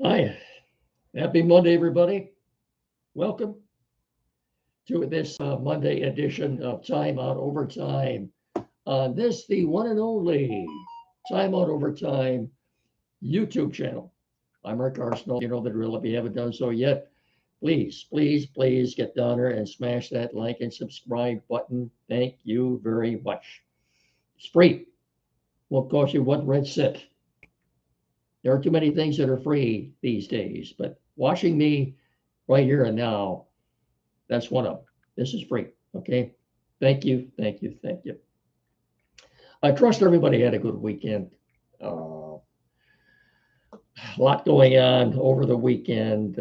Hi, happy Monday, everybody. Welcome to this Monday edition of Time Out Overtime. On this, the one and only Time Out Overtime YouTube channel. I'm Rick Arsenal. You know the drill. If you haven't done so yet, please get down there and smash that like and subscribe button. Thank you very much. It's free. Won't cost you one red cent. There are too many things that are free these days, but watching me right here and now, that's one of them. This is free. Okay. Thank you. I trust everybody had a good weekend. A lot going on over the weekend.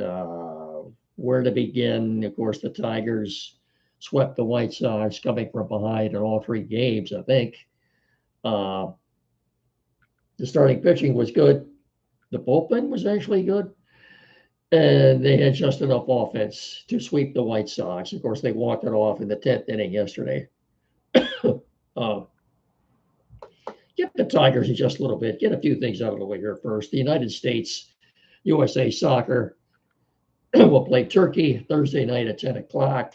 Where to begin? Of course, the Tigers swept the White Sox, coming from behind in all three games, I think. Uh, the starting pitching was good. The bullpen was actually good. And they had just enough offense to sweep the White Sox. Of course, they walked it off in the 10th inning yesterday. uh, get the Tigers in just a little bit. Get a few things out of the way here first. The United States, USA Soccer will play Turkey Thursday night at 10 o'clock.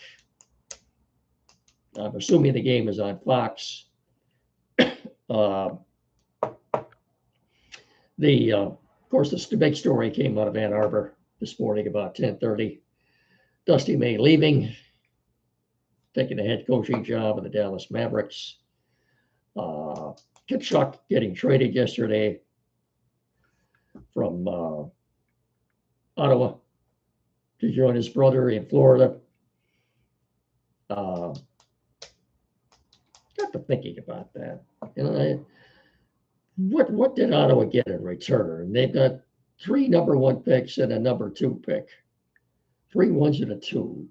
I'm assuming the game is on Fox. Uh, of course, the big story came out of Ann Arbor this morning about 10:30. Dusty May leaving, taking the head coaching job of the Dallas Mavericks. Kachuk getting traded yesterday from Ottawa to join his brother in Florida. Got to thinking about that. You know, what did Ottawa get in return? They've got three number one picks and a number two pick, 3 1s and a 2.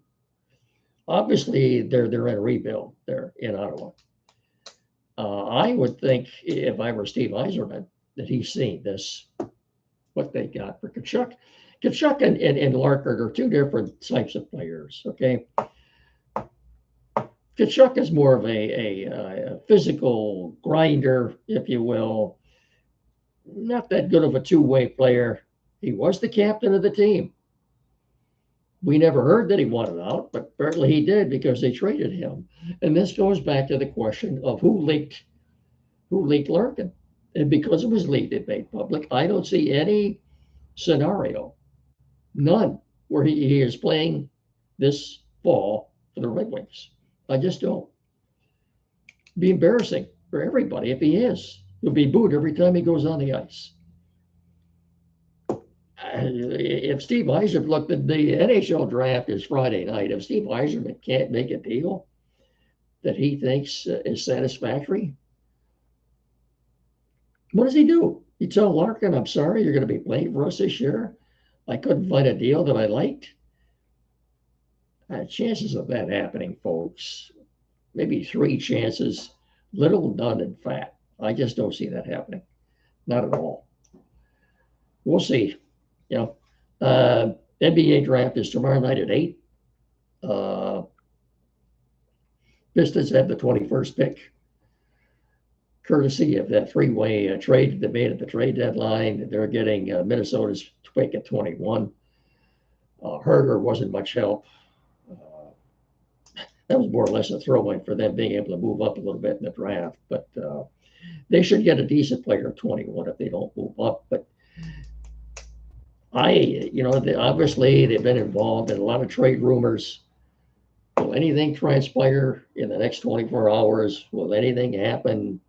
Obviously, they're in a rebuild there in Ottawa. I would think if I were Steve Yzerman that he's seen this, what they got for Kachuk. Kachuk and Larkin are two different types of players. Okay, Kachuk is more of a physical grinder, if you will. Not that good of a two-way player. He was the captain of the team. We never heard that he wanted out, but apparently he did because they traded him. And this goes back to the question of who leaked Larkin. And because it was leaked and made public, I don't see any scenario, none, where he is playing this fall for the Red Wings. I just don't. It'd be embarrassing for everybody if he is. He'll be booed every time he goes on the ice. If Steve Yzerman, look, the NHL draft is Friday night. If Steve Yzerman can't make a deal that he thinks is satisfactory, what does he do? He tell Larkin, I'm sorry, you're going to be playing for us this year. I couldn't find a deal that I liked. Chances of that happening, folks, maybe 3 chances, little, none, and fat. I just don't see that happening. Not at all. We'll see. You know, NBA draft is tomorrow night at 8. Uh, Pistons have the 21st pick, courtesy of that three-way trade they made at the trade deadline. They're getting Minnesota's pick at 21. Herder wasn't much help. That was more or less a throw-in for them being able to move up a little bit in the draft. But they should get a decent player at 21 if they don't move up. But obviously they've been involved in a lot of trade rumors. Will anything transpire in the next 24 hours? Will anything happen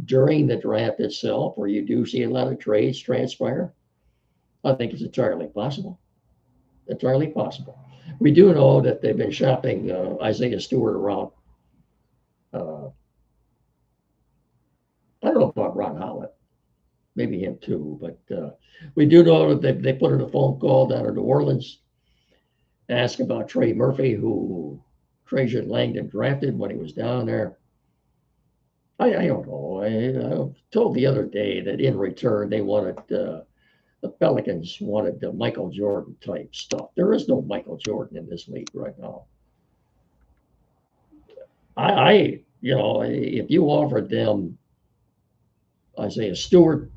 during the draft itself where you do see a lot of trades transpire? I think it's entirely possible. Entirely possible. We do know that they've been shopping Isaiah Stewart around. I don't know about Ron Howlett, maybe him too, but we do know that they put in a phone call down in New Orleans, asked about Trey Murphy, who Trajan Langdon drafted when he was down there. I don't know. I told the other day that in return they wanted the Pelicans wanted the Michael Jordan type stuff. There is no Michael Jordan in this league right now. If you offered them Isaiah Stewart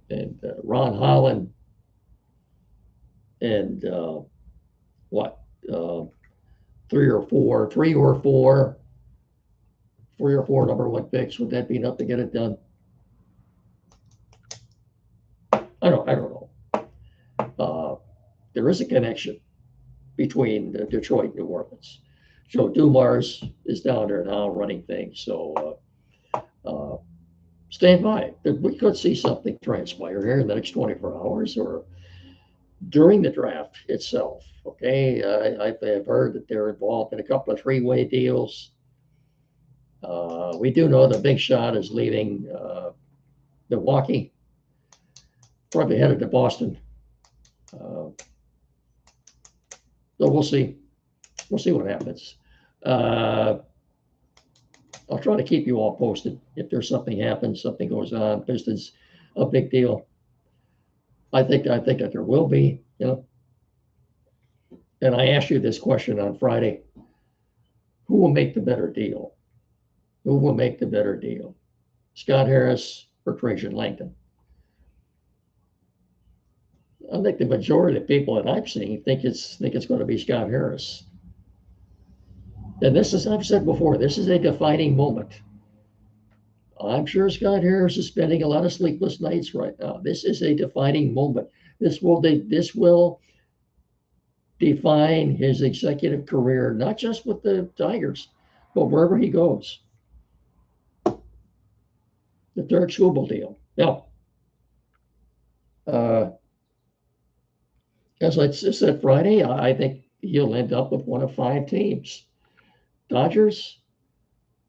and Ron Holland and what, three or four, number one picks. Would that be enough to get it done? I don't know. There is a connection between Detroit and New Orleans. Joe Dumars is down there now running things. So stand by. We could see something transpire here in the next 24 hours or during the draft itself. Okay. I've heard that they're involved in a couple of three-way deals. We do know the big shot is leaving Milwaukee, probably headed to Boston. So we'll see. We'll see what happens. I'll try to keep you all posted if there's something happens, something goes on. Pistons, a big deal. I think that there will be, And I asked you this question on Friday: who will make the better deal? Who will make the better deal? Scott Harris or Trajan Langdon? I think the majority of people that I've seen think it's going to be Scott Harris. And this is, I've said before, this is a defining moment. I'm sure Scott Harris is spending a lot of sleepless nights right now. This is a defining moment. This will define his executive career, not just with the Tigers, but wherever he goes. The Derek Schubel deal. Now, as I said Friday, I think he'll end up with one of five teams: Dodgers,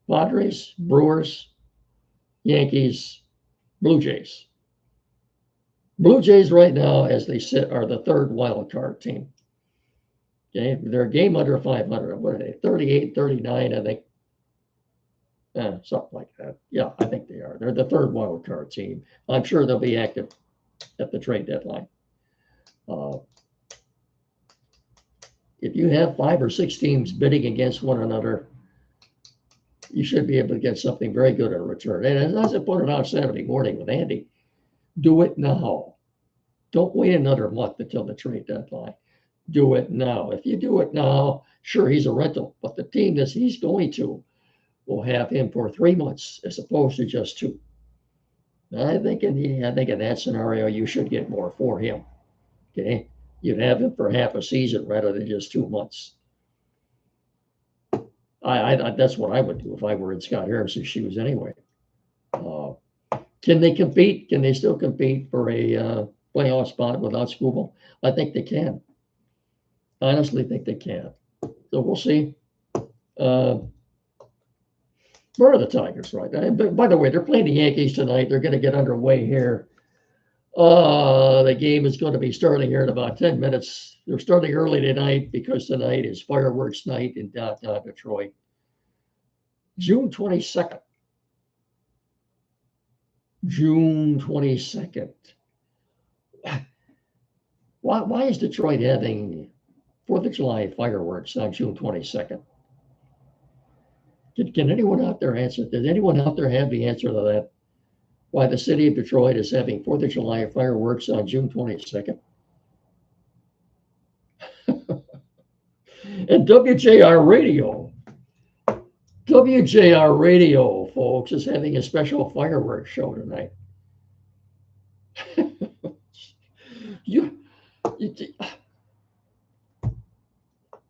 Padres, Brewers, Yankees, Blue Jays. Blue Jays right now, as they sit, are the third wild card team. Okay, they're a game under 500. What are they? 38, 39, I think. Something like that. Yeah, I think they are. They're the third wild card team. I'm sure they'll be active at the trade deadline. If you have 5 or 6 teams bidding against one another, you should be able to get something very good in return. And as I pointed out Saturday morning with Andy, do it now. Don't wait another month until the trade deadline. Do it now. If you do it now, sure, he's a rental, but the team that he's going to will have him for 3 months as opposed to just 2. I think in that scenario, you should get more for him. Okay, you'd have him for half a season rather than just 2 months. I that's what I would do if I were in Scott Harris's shoes anyway. Can they compete? Can they still compete for a playoff spot without Skubal? I think they can. I honestly think they can. So we'll see. Where are the Tigers right now? By the way, they're playing the Yankees tonight. They're going to get underway here. The game is going to be starting here in about 10 minutes. They're starting early tonight because tonight is fireworks night in downtown Detroit. June 22nd. June 22nd. Why is Detroit having 4th of July fireworks on June 22nd? Can anyone out there answer? Does anyone out there have the answer to that? Why the city of Detroit is having 4th of July fireworks on June 22nd? And WJR Radio, folks, is having a special fireworks show tonight.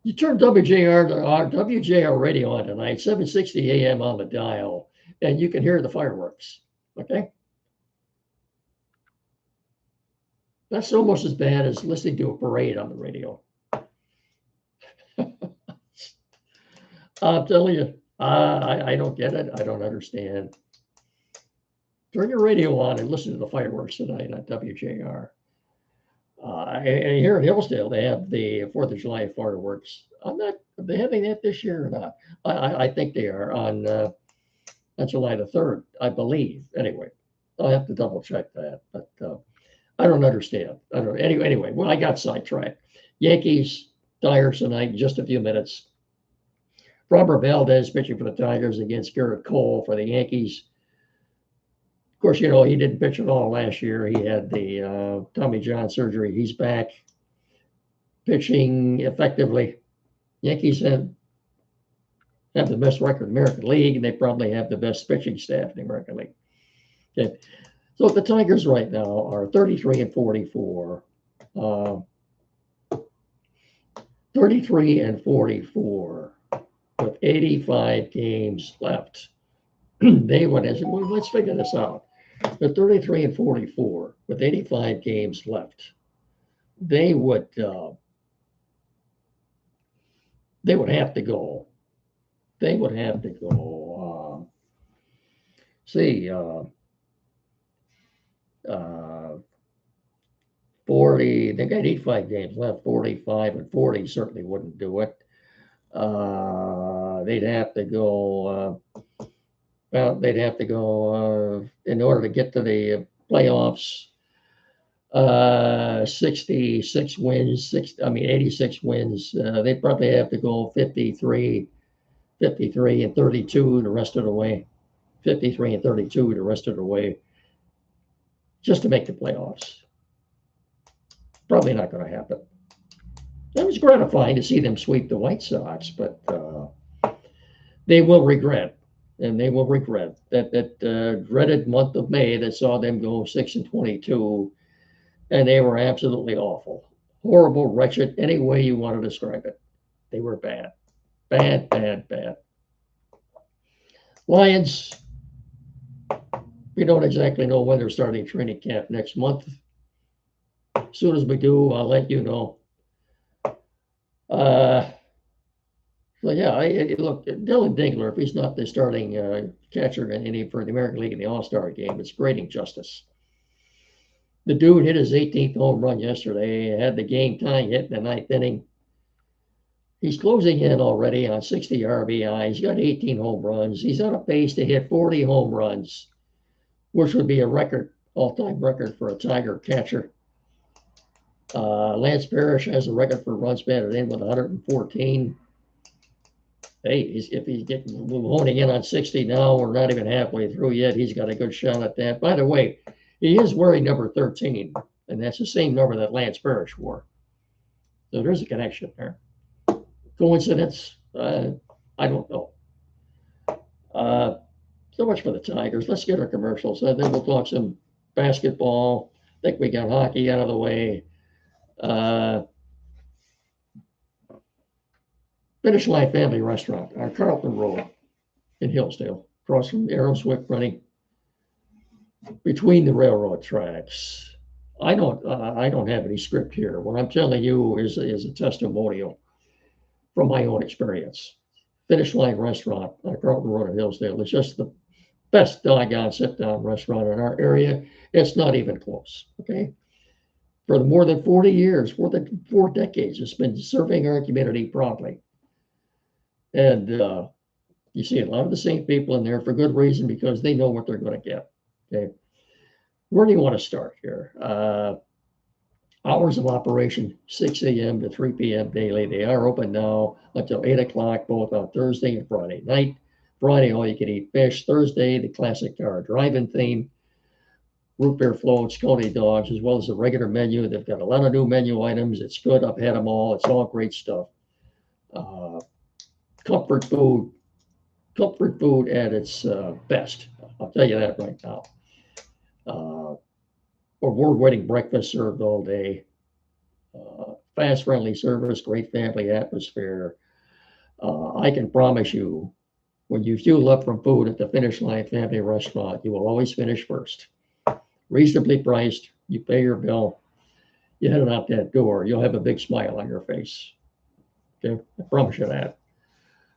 you turn WJR Radio on tonight, 760 a.m. on the dial, and you can hear the fireworks. Okay? That's almost as bad as listening to a parade on the radio. I'm telling you, I don't get it. I don't understand. Turn your radio on and listen to the fireworks tonight on WJR. And here in Hillsdale, they have the 4th of July fireworks. Are they having that this year or not? I think they are on July the 3rd, I believe. Anyway, I'll have to double check that. But I don't understand. Anyway, well, I got sidetracked. Yankees, Tigers tonight in just a few minutes. Robert Valdez pitching for the Tigers against Garrett Cole for the Yankees. Of course, he didn't pitch at all last year. He had the Tommy John surgery. He's back. pitching effectively. Yankees have the best record in the American League, and they probably have the best pitching staff in the American League. Okay. So the Tigers right now are 33 and 44. 33 and 44 with 85 games left. They would, well, let's figure this out. They're 33 and 44 with 85 games left. They would have to go. They would have to go. 40. They got 85 games left. 45 and 40 certainly wouldn't do it. They'd have to go. They'd have to go in order to get to the playoffs. 66 wins. 86 wins. They'd probably have to go 53 and 32 the rest of the way. 53 and 32 the rest of the way, just to make the playoffs. Probably not going to happen. It was gratifying to see them sweep the White Sox, but they will regret, and they will regret that dreaded month of May that saw them go 6 and 22, and they were absolutely awful, horrible, wretched, any way you want to describe it. They were bad. Lions, we don't exactly know when they're starting training camp next month. As soon as we do, I'll let you know. So yeah, look, Dylan Dingler, if he's not the starting catcher for the American League in the All-Star game, it's great injustice. The dude hit his 18th home run yesterday, had the game-tying hit in the ninth inning. He's closing in already on 60 RBI. He's got 18 home runs. He's on a pace to hit 40 home runs, which would be a record, all-time record for a Tiger catcher. Lance Parrish has a record for runs batted in with 114. Hey, if he's honing in on 60 now, we're not even halfway through yet. He's got a good shot at that. By the way, he is wearing number 13, and that's the same number that Lance Parrish wore. So there's a connection there. Coincidence? I don't know. So much for the Tigers. Let's get our commercials. Then we'll talk some basketball. I think we got hockey out of the way. Finish Line Family Restaurant on Carlton Road in Hillsdale, across from Aeroswick, running between the railroad tracks. I don't have any script here. What I'm telling you is a testimonial from my own experience. Finish Line Restaurant on Carlton Road in Hillsdale is just the best doggone sit-down restaurant in our area. It's not even close, okay? For more than 40 years, more than 4 decades, it's been serving our community proudly. And you see a lot of the same people in there for good reason, because they know what they're going to get, okay? Where do you want to start here? Hours of operation, 6 a.m. to 3 p.m. daily. They are open now until 8 o'clock, both on Thursday and Friday night. Friday, all you can eat fish. Thursday, the classic car drive-in theme, root beer floats, coney dogs, as well as the regular menu. They've got a lot of new menu items. It's good. I've had them all. It's all great stuff. Comfort food at its best. I'll tell you that right now. Award-winning breakfast served all day. Fast, friendly service, great family atmosphere. I can promise you, when you fuel up from food at the Finish Line Family Restaurant, you will always finish first. Reasonably priced, you pay your bill, you head out that door, you'll have a big smile on your face. Okay, I promise you that.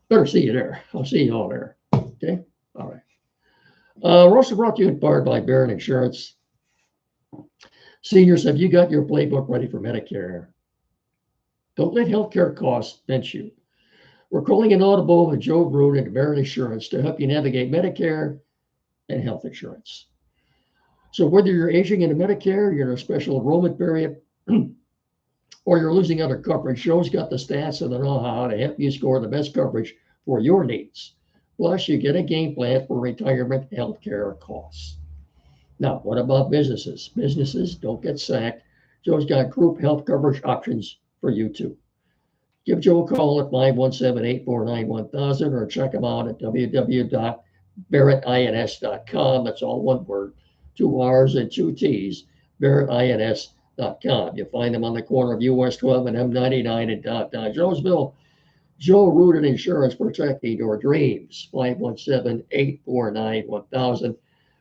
Better see you there. I'll see you all there. Okay, all right. We're also brought to you in part by Barron Insurance. Seniors, have you got your playbook ready for Medicare? Don't let healthcare costs pinch you. We're calling an audible with Joe Brood and Barron Insurance to help you navigate Medicare and health insurance. So whether you're aging into Medicare, you're in a special enrollment period, or you're losing other coverage, Joe's got the stats and the know-how to help you score the best coverage for your needs. Plus, you get a game plan for retirement healthcare costs. Now, what about businesses? Businesses don't get sacked. Joe's got group health coverage options for you too. Give Joe a call at 517-849-1000 or check him out at www.barrettins.com. That's all one word, 2 R's and 2 T's, barrettins.com. You'll find them on the corner of US 12 and M99 in downtown Jonesville. Joe Rooted Insurance, protecting your dreams. 517-849-1000.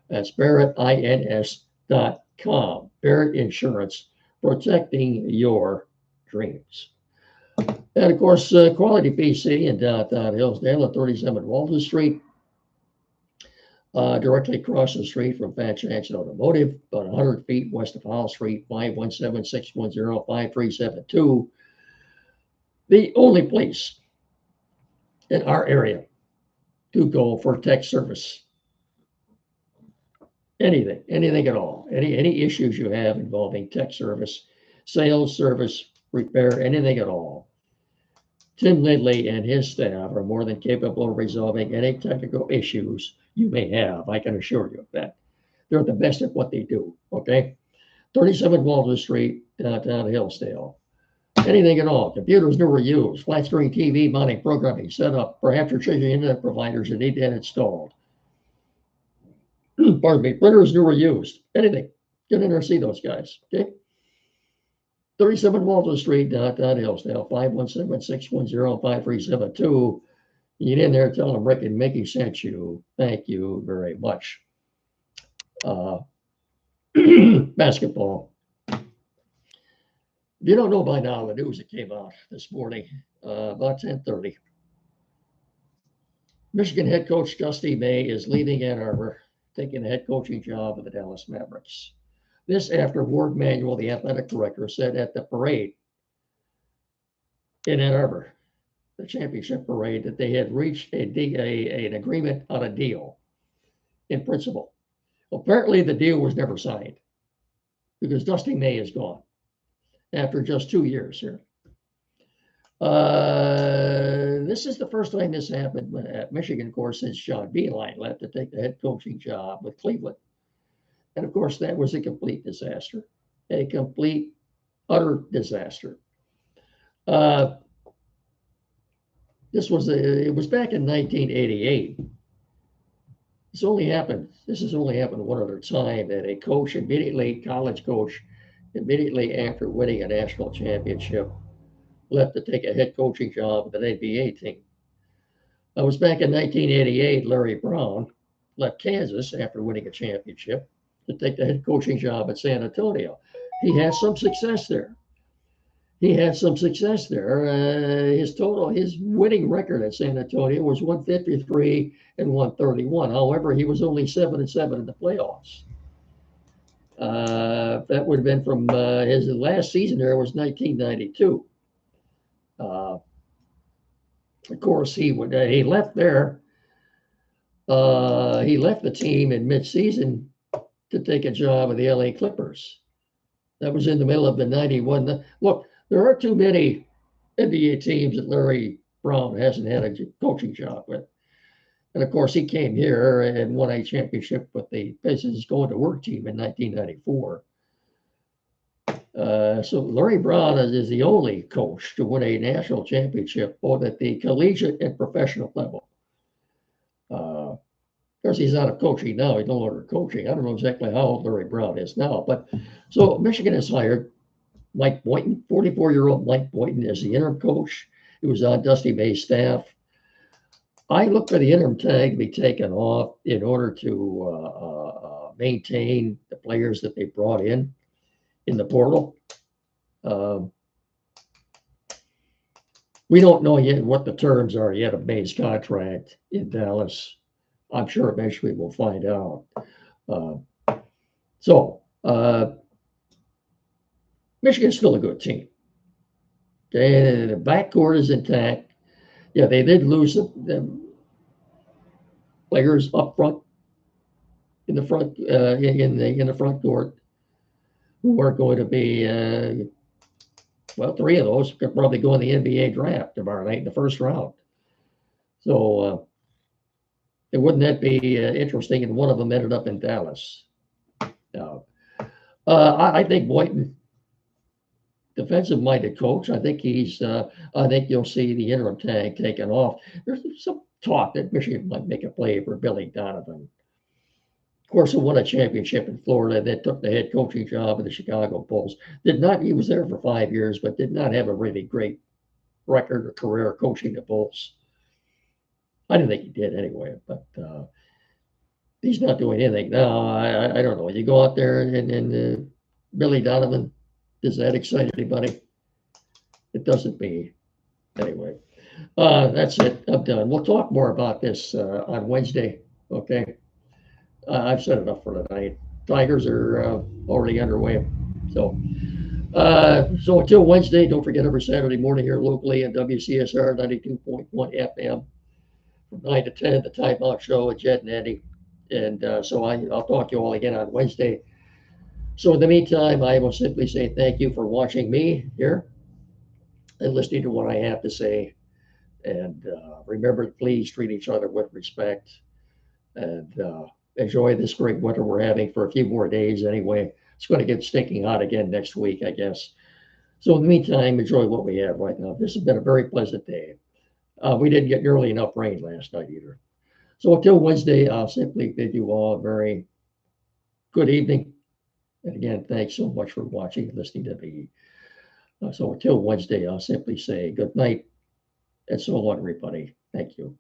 That's barrettins.com. Barrett Insurance, protecting your dreams. And of course, Quality PC in downtown Hillsdale at 37 Walton Street, directly across the street from Fat Jackson Automotive, about 100 feet west of Howell Street, 517-610-5372. The only place in our area to go for tech service. Anything at all, any issues you have involving tech service, sales, service, repair, anything at all. Tim Lindley and his staff are more than capable of resolving any technical issues you may have. I can assure you of that. They're the best at what they do, okay? 37 Walton Street, downtown Hillsdale. Anything at all, computers newer used, flat screen TV, mounting, programming, setup, perhaps you're changing internet providers and need that installed. Pardon me, printers newer used, anything. Get in there and see those guys, okay? 37 Walton Street, downtown Hillsdale, 517-610-5372. Get in there, tell them Rick and Mickey sent you. Thank you very much. Basketball. If you don't know by now, the news that came out this morning, about 10:30. Michigan head coach Dusty May is leaving Ann Arbor, taking a head coaching job with the Dallas Mavericks. This after Ward Manuel, the athletic director, said at the parade in Ann Arbor, the championship parade, that they had reached an agreement on a deal in principle. Apparently, the deal was never signed because Dusty May is gone after just 2 years here. This is the first time this happened at Michigan, of course, since John Beilein left to take the head coaching job with Cleveland. And of course, that was a complete disaster, a complete, utter disaster. It was back in 1988. This has only happened one other time, that a coach college coach, immediately after winning a national championship, left to take a head coaching job with an NBA team. It was back in 1988, Larry Brown left Kansas after winning a championship to take the head coaching job at San Antonio. He had some success there. His winning record at San Antonio was 153 and 131. However, he was only 7-7 in the playoffs. That would have been from his last season there was 1992. Of course, he left there. He left the team in midseason to take a job with the LA Clippers. That was in the middle of the 91. Look, there are too many NBA teams that Larry Brown hasn't had a coaching job with. And of course, he came here and won a championship with the Pistons Going to Work team in 1994. So Larry Brown is the only coach to win a national championship both at the collegiate and professional level. Of course, he's out of coaching now. He's no longer coaching. I don't know exactly how old Larry Brown is now. But so Michigan has hired Mike Boynton, 44-year-old Mike Boynton, as the interim coach. He was on Dusty May's staff. I look for the interim tag to be taken off in order to maintain the players that they brought in the portal. We don't know yet what the terms are yet of May's contract in Dallas. I'm sure eventually we'll find out. Michigan's still a good team. Okay, the backcourt is intact. Yeah, they did lose the players up front in the front in the front court who are going to be three of those could probably go in the NBA draft tomorrow night in the first round. So wouldn't that be interesting? And one of them ended up in Dallas. I think Boynton defensive-minded coach. I think I think you'll see the interim tag taken off. There's some talk that Michigan might make a play for Billy Donovan. Of course, who won a championship in Florida, that took the head coaching job of the Chicago Bulls. He was there for 5 years, but did not have a really great record or career coaching the Bulls. I didn't think he did anyway, but he's not doing anything now. I don't know. You go out there and Billy Donovan, does that excite anybody? It doesn't me. Anyway, that's it. I'm done. We'll talk more about this on Wednesday. Okay. I've said enough for tonight. Tigers are already underway. So until Wednesday, don't forget every Saturday morning here locally at WCSR 92.1 FM from 9 to 10, the Timeout Show with Jed and Andy. And I'll talk to you all again on Wednesday. So in the meantime, I will simply say thank you for watching me here and listening to what I have to say. And remember, please treat each other with respect and enjoy this great winter we're having for a few more days anyway. It's going to get stinking hot again next week, I guess. So in the meantime, enjoy what we have right now. This has been a very pleasant day. We didn't get nearly enough rain last night either. So until Wednesday, I'll simply bid you all a very good evening. And again, thanks so much for watching and listening to me. So until Wednesday, I'll simply say good night and so long, everybody. Thank you.